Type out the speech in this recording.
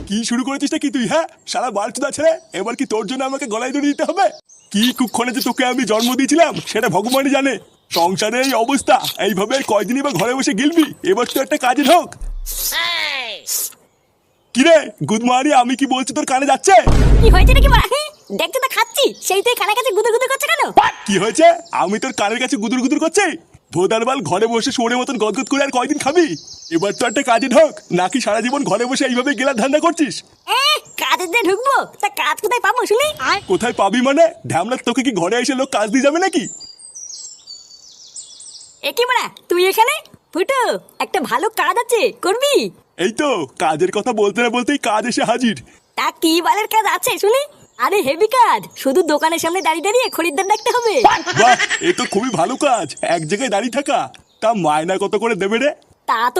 কি শুরু করেছিস কি তুই? হ্যাঁ, সারা বালচুদা ছেড়ে এবার কি তোর জন্য আমাকে গলায় দড়ি দিতে হবে? কি কুক্ষণে যে তোকে আমি জন্ম দিয়েছিলাম সেটা ভগবানই জানে। সংসারে এই অবস্থা, এইভাবে কয়দিনই বা ঘরে বসে গিলবি? এবার তো একটা কাজে ঢোক। কিরে গুদমারি, আমি কি বলছি তোর কানে যাচ্ছে? কি হয়েছে নাকি বড়া? দেখতে তো খাচ্ছি, সেই তুই কানে কাছে গুদুর গুদুর করছে কেন? কি হয়েছে? আমি তোর কানের কাছে গুদুর গুদুর করছি? ভোদারবাল, ঘরে বসে শুয়োরের মতন গদগদ করে আর কয়দিন খাবি? এবার তো একটা কাজে ঢোক, নাকি সারা জীবন ঘরে বসে এইভাবে গেলার ধান্দা করছিস? কাজের দিয়ে ঢুকবো, তা কাজ কোথায় পাবো শুনি? কোথায় পাবি মানে? ঢ্যামলা, তোকে কি ঘরে এসে লোক কাজ দিয়ে যাবে নাকি? একি বড়া তুই এখানে? ফুটো, একটা ভালো কাজ আছে, করবি? এই তো কাজের কথা বলতে না বলতেই কাজ এসে হাজির। তা কি বালের কাজ আছে শুনি? আরে হেভি কাজ, শুধু দোকানের সামনে দাঁড়িয়ে দাঁড়িয়ে খরিদ্দার ডাকতে হবে। বাহ, এ তো খুবই ভালো কাজ, এক জায়গায় দাঁড়িয়ে থাকা। তা মায়না কত করে দেবে রে? তা তো